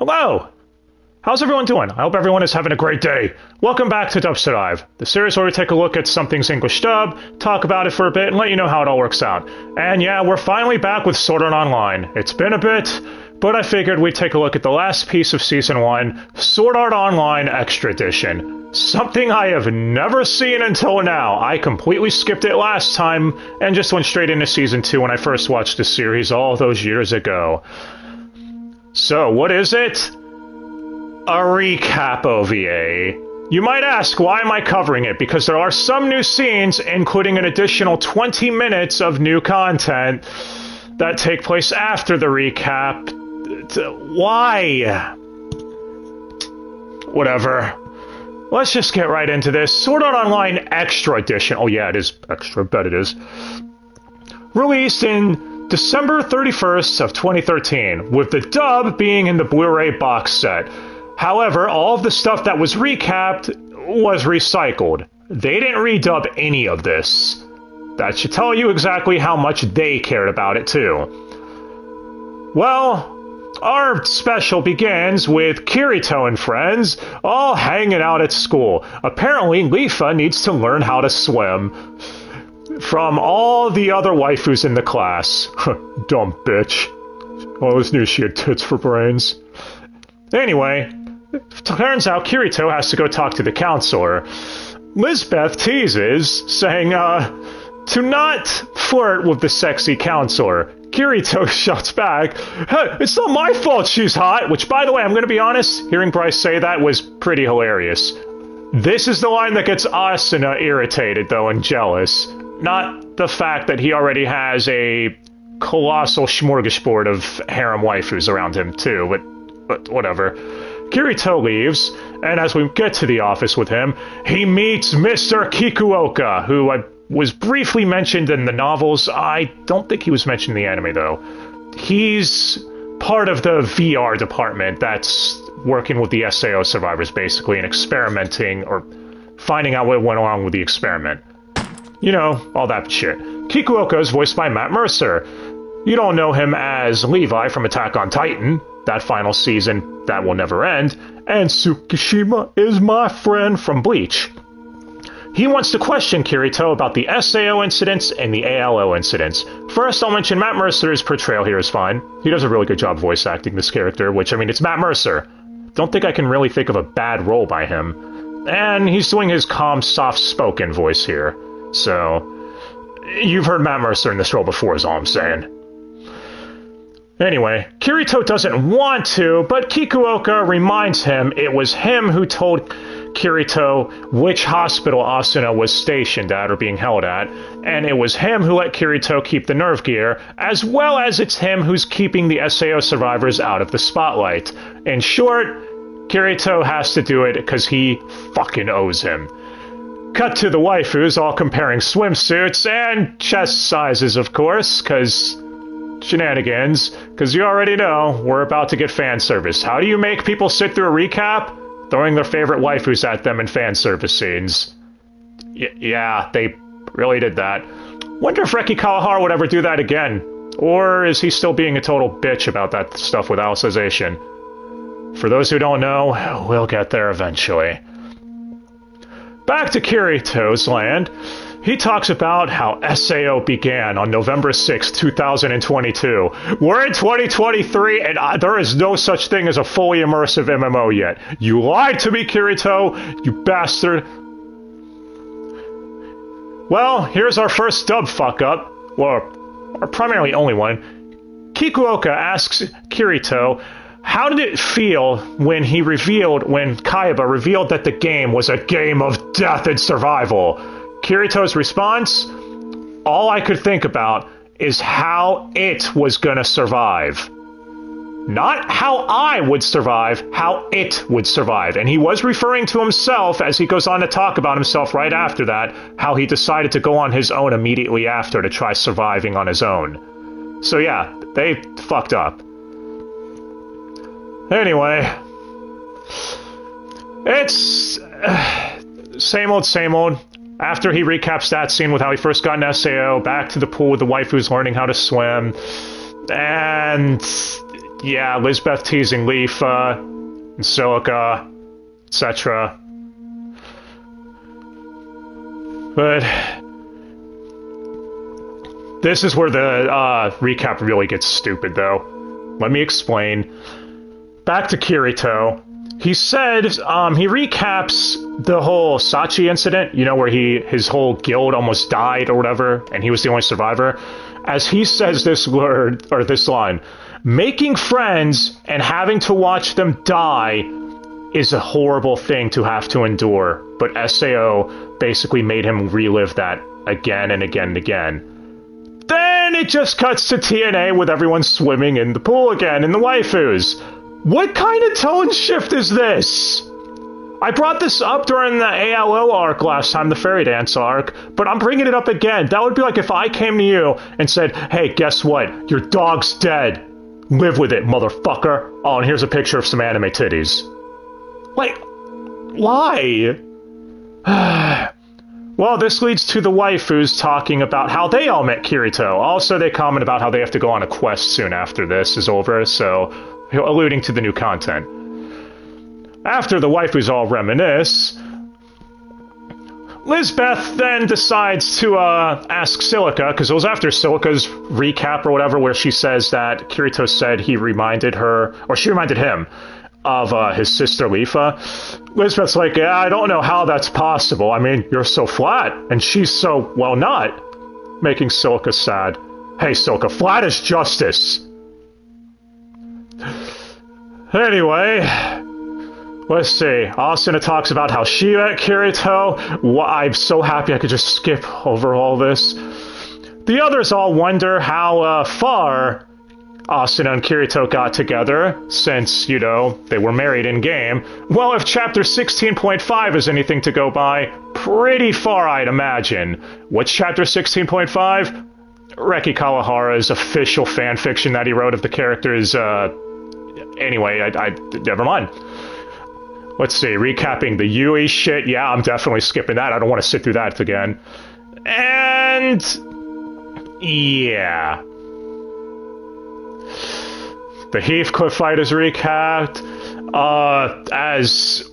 Hello! How's everyone doing? I hope everyone is having a great day. Welcome back to Dubster, the series where we take a look at something's English dub, talk about it for a bit, and let you know how it all works out. And yeah, we're finally back with Sword Art Online. It's been a bit, but I figured we'd take a look at the last piece of Season 1, Sword Art Online Extra Edition. Something I have never seen until now. I completely skipped it last time, and just went straight into Season 2 when I first watched the series all those years ago. So, what is it? A recap OVA. You might ask, why am I covering it? Because there are some new scenes, including an additional 20 minutes of new content that take place after the recap. Why? Whatever. Let's just get right into this. Sword Art Online Extra Edition. Oh yeah, it is extra, bet it is. Released in December 31st of 2013, with the dub being in the Blu-ray box set. However, all of the stuff that was recapped was recycled. They didn't redub any of this. That should tell you exactly how much they cared about it too. Well, our special begins with Kirito and friends all hanging out at school. Apparently, Leafa needs to learn how to swim from all the other waifus in the class. Dumb bitch. I always knew she had tits for brains. Anyway, turns out Kirito has to go talk to the counselor. Lisbeth teases, saying, to not flirt with the sexy counselor. Kirito shouts back, hey, it's not my fault she's hot, which, by the way, I'm gonna be honest, hearing Bryce say that was pretty hilarious. This is the line that gets Asuna irritated, though, and jealous. Not the fact that he already has a colossal smorgasbord of harem waifus around him, too, but whatever. Kirito leaves, and as we get to the office with him, he meets Mr. Kikuoka, who was briefly mentioned in the novels. I don't think he was mentioned in the anime, though. He's part of the VR department that's working with the SAO survivors, basically, and experimenting, or finding out what went wrong with the experiment. You know, all that shit. Kikuoka is voiced by Matt Mercer. You don't know him as Levi from Attack on Titan, that final season that will never end, and Tsukishima is my friend from Bleach. He wants to question Kirito about the SAO incidents and the ALO incidents. First, I'll mention Matt Mercer's portrayal here is fine. He does a really good job voice acting this character, which, I mean, it's Matt Mercer. Don't think I can really think of a bad role by him. And he's doing his calm, soft-spoken voice here. So, you've heard Matt Mercer in this role before, is all I'm saying. Anyway, Kirito doesn't want to, but Kikuoka reminds him it was him who told Kirito which hospital Asuna was stationed at or being held at, and it was him who let Kirito keep the nerve gear, as well as it's him who's keeping the SAO survivors out of the spotlight. In short, Kirito has to do it because he fucking owes him. Cut to the waifus all comparing swimsuits and chest sizes, of course, because shenanigans, because you already know we're about to get fan service. How do you make people sit through a recap? Throwing their favorite waifus at them in fan service scenes. Yeah, they really did that. Wonder if Reki Kawahara would ever do that again. Or is he still being a total bitch about that stuff with Alicization? For those who don't know, we'll get there eventually. Back to Kirito's land. He talks about how SAO began on November 6, 2022. We're in 2023, and there is no such thing as a fully immersive MMO yet. You lied to me, Kirito, you bastard. Well, here's our first dub fuck-up. Well, our primarily only one. Kikuoka asks Kirito, how did it feel when Kaiba revealed that the game was a game of death and survival? Kirito's response, all I could think about is how it was gonna survive. Not how I would survive, how it would survive. And he was referring to himself as he goes on to talk about himself right after that, how he decided to go on his own immediately after to try surviving on his own. So yeah, they fucked up. Anyway, it's same old. After he recaps that scene with how he first got in SAO, back to the pool with the waifus learning how to swim, and yeah, Lisbeth teasing Leafa, and Silica, etc. But this is where the recap really gets stupid, though. Let me explain. Back to Kirito. He said, he recaps the whole Sachi incident, you know, where his whole guild almost died or whatever, and he was the only survivor. As he says this word, or this line, making friends and having to watch them die is a horrible thing to have to endure. But SAO basically made him relive that again and again and again. Then it just cuts to TNA with everyone swimming in the pool again, and the waifus. What kind of tone shift is this? I brought this up during the ALO arc last time, the Fairy Dance arc, but I'm bringing it up again. That would be like if I came to you and said, hey, guess what? Your dog's dead. Live with it, motherfucker. Oh, and here's a picture of some anime titties. Like, why? Well, this leads to the waifus talking about how they all met Kirito. Also, they comment about how they have to go on a quest soon after this is over, so alluding to the new content. After the waifus all reminisce, Lisbeth then decides to ask Silica, because it was after Silica's recap or whatever, where she says that Kirito said he reminded her, or she reminded him, of his sister Leafa. Lisbeth's like, yeah, I don't know how that's possible. I mean, you're so flat, and she's so, well, not. Making Silica sad. Hey, Silica, flat is justice. Anyway, let's see. Asuna talks about how she met Kirito. I'm so happy I could just skip over all this. The others all wonder how far Asuna and Kirito got together, since, you know, they were married in-game. Well, if Chapter 16.5 is anything to go by, pretty far, I'd imagine. What's Chapter 16.5? Reki Kawahara's official fanfiction that he wrote of the characters, anyway, I never mind. Let's see, recapping the Yui shit, yeah, I'm definitely skipping that, I don't want to sit through that again. And yeah. The Heathcliff fight is recapped, as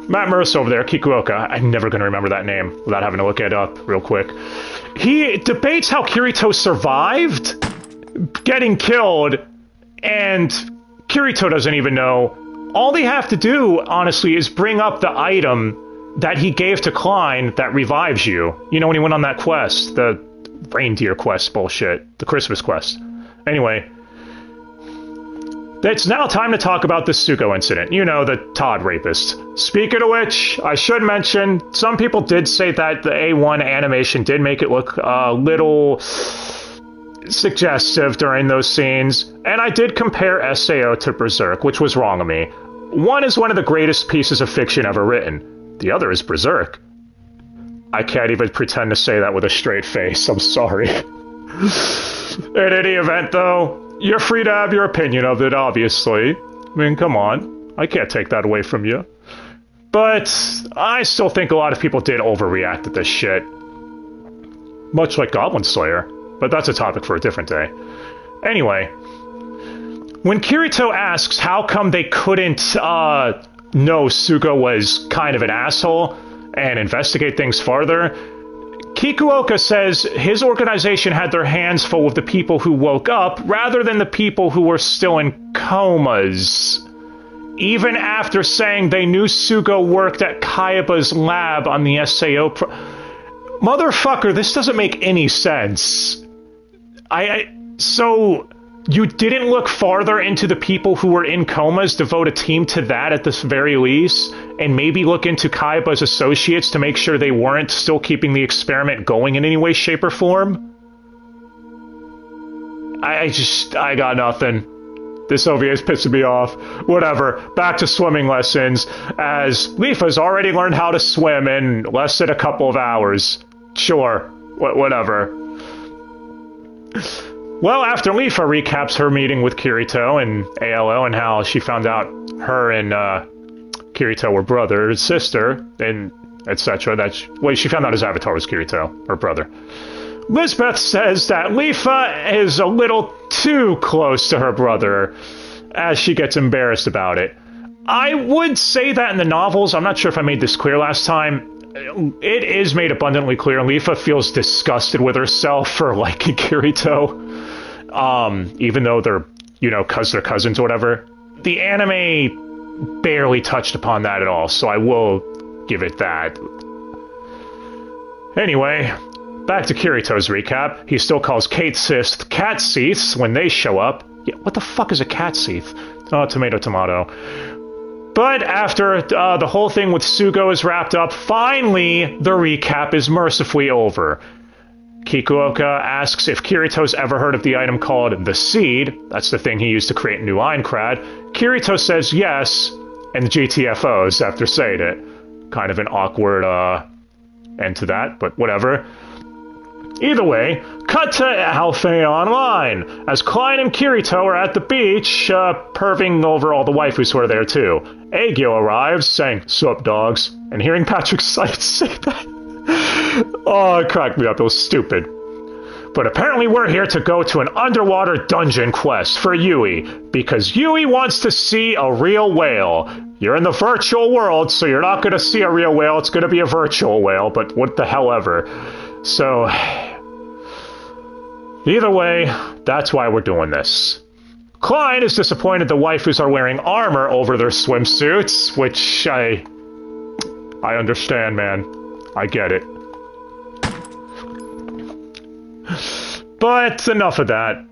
Matt Mercer over there, Kikuoka, I'm never going to remember that name without having to look it up real quick. He debates how Kirito survived getting killed, and Kirito doesn't even know. All they have to do, honestly, is bring up the item that he gave to Klein that revives you. You know, when he went on that quest, the reindeer quest bullshit, the Christmas quest. Anyway, it's now time to talk about the Tsuko incident. You know, the Todd rapist. Speaking of which, I should mention, some people did say that the A1 animation did make it look a little suggestive during those scenes, and I did compare SAO to Berserk, which was wrong of me. One is one of the greatest pieces of fiction ever written. The other is Berserk. I can't even pretend to say that with a straight face, I'm sorry. In any event, though, you're free to have your opinion of it, obviously. I mean, come on. I can't take that away from you. But I still think a lot of people did overreact to this shit. Much like Goblin Slayer. But that's a topic for a different day. Anyway, when Kirito asks how come they couldn't know Tsuko was kind of an asshole and investigate things farther, Kikuoka says his organization had their hands full with the people who woke up rather than the people who were still in comas. Even after saying they knew Tsuko worked at Kayaba's lab on the SAO Motherfucker, this doesn't make any sense. So you didn't look farther into the people who were in comas, devote a team to that at the very least, and maybe look into Kaiba's associates to make sure they weren't still keeping the experiment going in any way, shape, or form? I got nothing. This OVA is pissing me off. Whatever, back to swimming lessons, as Leafa's already learned how to swim in less than a couple of hours. Sure, whatever. Well, after Leafa recaps her meeting with Kirito and ALO and how she found out her and Kirito were brother and sister, and etc. She found out his avatar was Kirito, her brother. Lisbeth says that Lifa is a little too close to her brother, as she gets embarrassed about it. I would say that in the novels, I'm not sure if I made this clear last time, it is made abundantly clear Lifa feels disgusted with herself for liking Kirito, even though they're, you know, they're cousins or whatever. The anime barely touched upon that at all, so I will give it that. Anyway, back to Kirito's recap. He still calls Kate Sis cat seats when they show up. Yeah, what the fuck is a cat seat? Oh, tomato, tomato. But after the whole thing with Sugo is wrapped up, finally the recap is mercifully over. Kikuoka asks if Kirito's ever heard of the item called the Seed. That's the thing he used to create new Aincrad. Kirito says yes, and GTFOs after saying it. Kind of an awkward end to that, but whatever. Either way, cut to Alpha Online, as Klein and Kirito are at the beach, perving over all the waifus who are there too. Aegyo arrives, saying, "Sup, dogs?" and hearing Patrick Seitz say that. Oh, it cracked me up, it was stupid. But apparently we're here to go to an underwater dungeon quest for Yui, because Yui wants to see a real whale. You're in the virtual world, so you're not going to see a real whale, it's going to be a virtual whale, but what the hell ever. So, either way, that's why we're doing this. Klein is disappointed the waifus are wearing armor over their swimsuits, which I understand, man. I get it. But enough of that.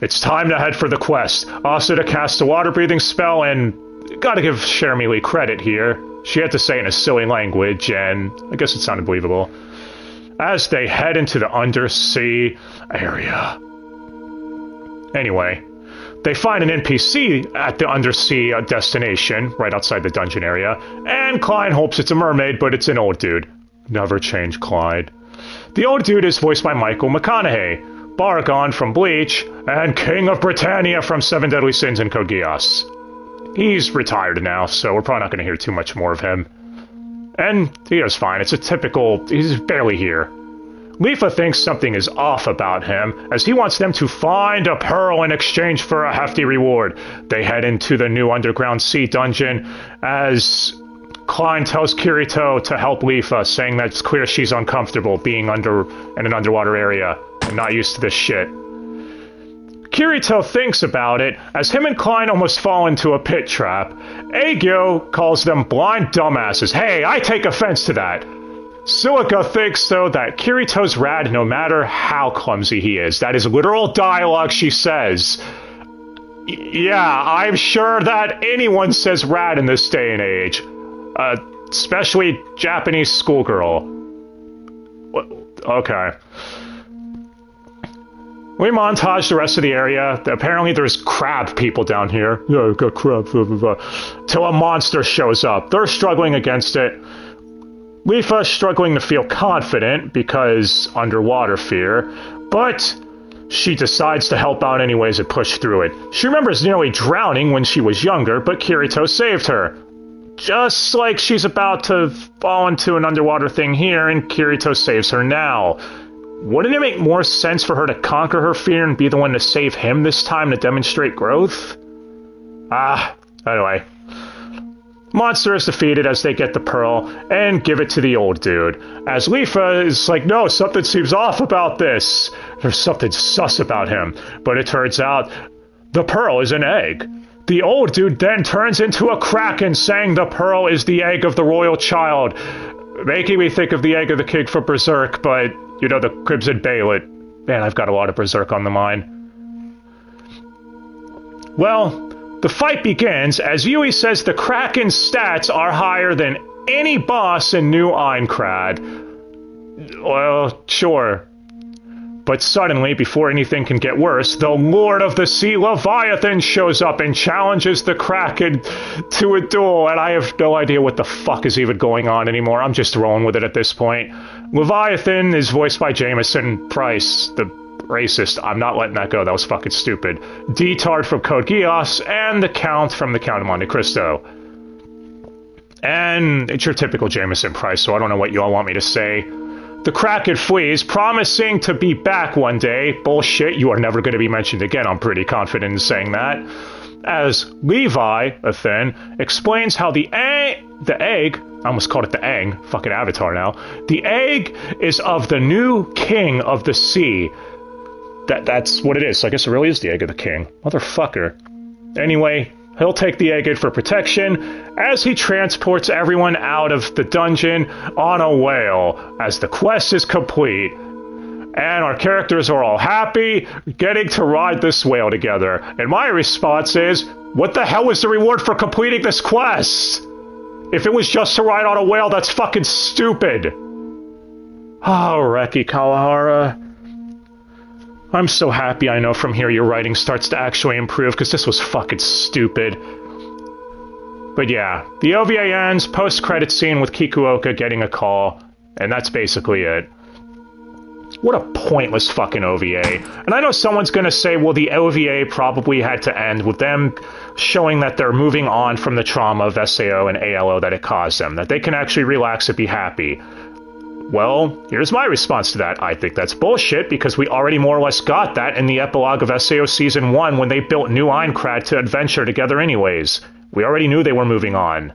It's time to head for the quest. Also to cast a water-breathing spell, and gotta give Jeremy Lee credit here. She had to say it in a silly language, and I guess it sounded believable. As they head into the undersea area. Anyway, they find an NPC at the undersea destination, right outside the dungeon area, and Klein hopes it's a mermaid, but it's an old dude. Never change, Clyde. The old dude is voiced by Michael McConaughey, Baragon from Bleach, and King of Britannia from Seven Deadly Sins and Code Geass. He's retired now, so we're probably not going to hear too much more of him. And he is fine, it's a typical, he's barely here. Lifa thinks something is off about him, as he wants them to find a pearl in exchange for a hefty reward. They head into the new underground sea dungeon, as Klein tells Kirito to help Lifa, saying that it's clear she's uncomfortable being in an underwater area, and not used to this shit. Kirito thinks about it, as him and Klein almost fall into a pit trap. Aegyo calls them blind dumbasses. Hey, I take offense to that. Suika thinks, though, that Kirito's rad no matter how clumsy he is. That is literal dialogue she says. Yeah, I'm sure that anyone says rad in this day and age. Especially Japanese schoolgirl. Okay. We montage the rest of the area. Apparently there's crab people down here. Yeah, got crab. Till a monster shows up. They're struggling against it. Lifa's struggling to feel confident because underwater fear, but she decides to help out anyways and push through it. She remembers nearly drowning when she was younger, but Kirito saved her. Just like she's about to fall into an underwater thing here, and Kirito saves her now. Wouldn't it make more sense for her to conquer her fear and be the one to save him this time to demonstrate growth? Anyway. Monster is defeated as they get the pearl and give it to the old dude. As Lifa is like, no, something seems off about this. There's something sus about him. But it turns out the pearl is an egg. The old dude then turns into a kraken, saying the pearl is the egg of the royal child. Making me think of the egg of the king from Berserk, but, you know, the Crimson Baylet. Man, I've got a lot of Berserk on the mind. Well, the fight begins as Yui says the Kraken's stats are higher than any boss in New Aincrad. Well, sure. But suddenly, before anything can get worse, the Lord of the Sea Leviathan shows up and challenges the Kraken to a duel, and I have no idea what the fuck is even going on anymore. I'm just rolling with it at this point. Leviathan is voiced by Jameson Price, the racist. I'm not letting that go. That was fucking stupid. D-Tard from Code Geass, and the Count from the Count of Monte Cristo. And it's your typical Jameson Price, so I don't know what you all want me to say. the Kraken flees, promising to be back one day. Bullshit, you are never going to be mentioned again, I'm pretty confident in saying that. As Levi, Athen, explains how the egg, I almost called it the Aang, fucking Avatar now. The egg is of the new king of the sea. That's what it is. So I guess it really is the egg of the king. Motherfucker. Anyway, he'll take the egg in for protection as he transports everyone out of the dungeon on a whale as the quest is complete. And our characters are all happy, getting to ride this whale together. And my response is, what the hell was the reward for completing this quest? If it was just to ride on a whale, that's fucking stupid. Oh, Reki Kawahara. I'm so happy I know from here your writing starts to actually improve, because this was fucking stupid. But yeah, the OVA ends, post-credit scene with Kikuoka getting a call, and that's basically it. What a pointless fucking OVA. And I know someone's gonna say, well, the OVA probably had to end with them showing that they're moving on from the trauma of SAO and ALO that it caused them, that they can actually relax and be happy. Well, here's my response to that. I think that's bullshit, because we already more or less got that in the epilogue of SAO Season 1 when they built New Aincrad to adventure together anyways. We already knew they were moving on.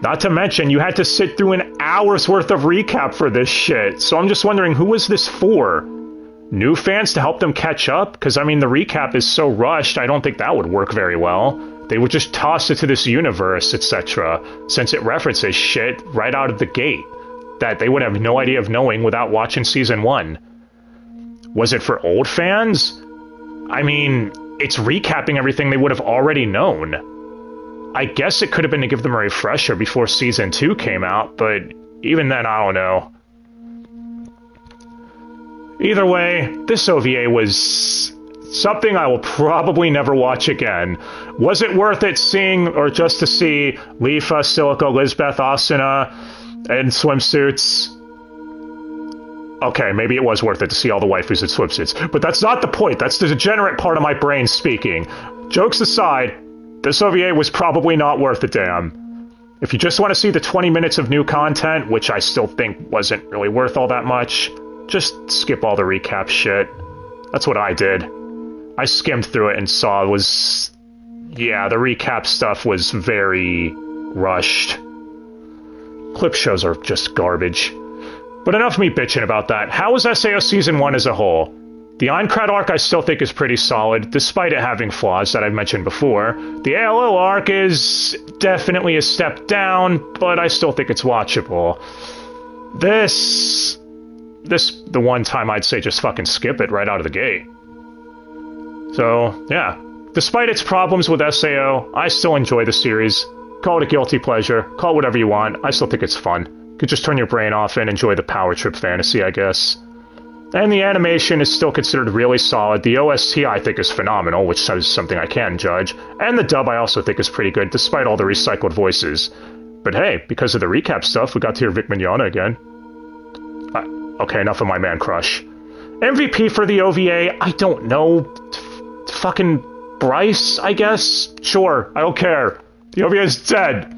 Not to mention, you had to sit through an hour's worth of recap for this shit, so I'm just wondering, who was this for? New fans to help them catch up? Because, I mean, the recap is so rushed, I don't think that would work very well. They would just toss it to this universe, etc., since it references shit right out of the gate that they would have no idea of knowing without watching Season 1. Was it for old fans? I mean, it's recapping everything they would have already known. I guess it could have been to give them a refresher before Season 2 came out, but even then, I don't know. Either way, this OVA was something I will probably never watch again. Was it worth it seeing, or just to see Lifa, Silica, Lisbeth, Asuna, in swimsuits? Okay, maybe it was worth it to see all the waifus in swimsuits, but that's not the point. That's the degenerate part of my brain speaking. Jokes aside, this OVA was probably not worth a damn. If you just want to see the 20 minutes of new content, which I still think wasn't really worth all that much, just skip all the recap shit. That's what I did. I skimmed through it and saw it was... yeah, the recap stuff was very rushed. Clip shows are just garbage. But enough of me bitching about that. How was SAO Season 1 as a whole? The Aincrad arc I still think is pretty solid, despite it having flaws that I've mentioned before. The ALO arc is definitely a step down, but I still think it's watchable. This, the one time I'd say just fucking skip it right out of the gate. So, yeah. Despite its problems with SAO, I still enjoy the series. Call it a guilty pleasure, call it whatever you want, I still think it's fun. You could just turn your brain off and enjoy the power trip fantasy, I guess. And the animation is still considered really solid. The OST I think is phenomenal, which is something I can judge. And the dub I also think is pretty good, despite all the recycled voices. But hey, because of the recap stuff, we got to hear Vic Mignogna again. Okay, enough of my man crush. MVP for the OVA, I don't know. Fucking Bryce, I guess? Sure, I don't care. The OVA is dead.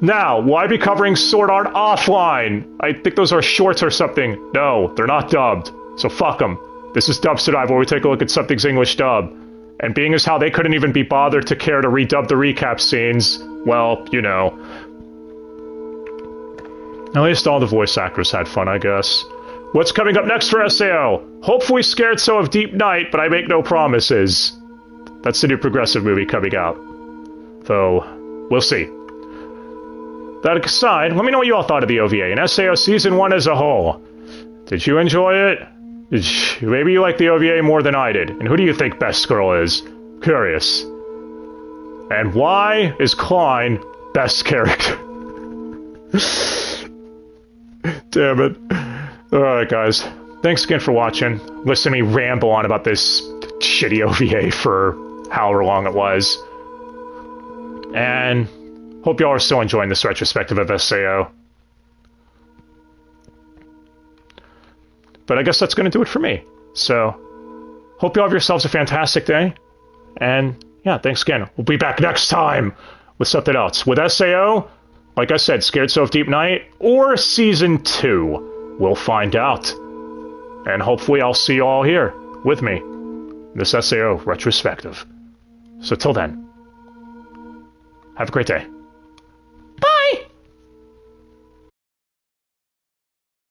Now, will I be covering Sword Art offline? I think those are shorts or something. No, they're not dubbed. So fuck them. This is Dubster Dive, where we take a look at something's English dub. And being as how they couldn't even be bothered to care to redub the recap scenes, well, you know. At least all the voice actors had fun, I guess. What's coming up next for SAO? Hopefully Scared So of Deep Night, but I make no promises. That's the new progressive movie coming out. So, we'll see. That aside, let me know what you all thought of the OVA and SAO Season 1 as a whole. Did you enjoy it? Maybe you like the OVA more than I did. And who do you think Best Girl is? Curious. And why is Klein Best Character? Damn it. Alright guys, thanks again for watching. Listen to me ramble on about this shitty OVA for however long it was. And hope y'all are still enjoying this retrospective of SAO. But I guess that's going to do it for me. So, hope y'all have yourselves a fantastic day. And, yeah, thanks again. We'll be back next time with something else. With SAO, Like I said, Scared So Deep Night or Season 2. We'll find out. And hopefully I'll see you all here with me in this SAO retrospective. So till then, have a great day.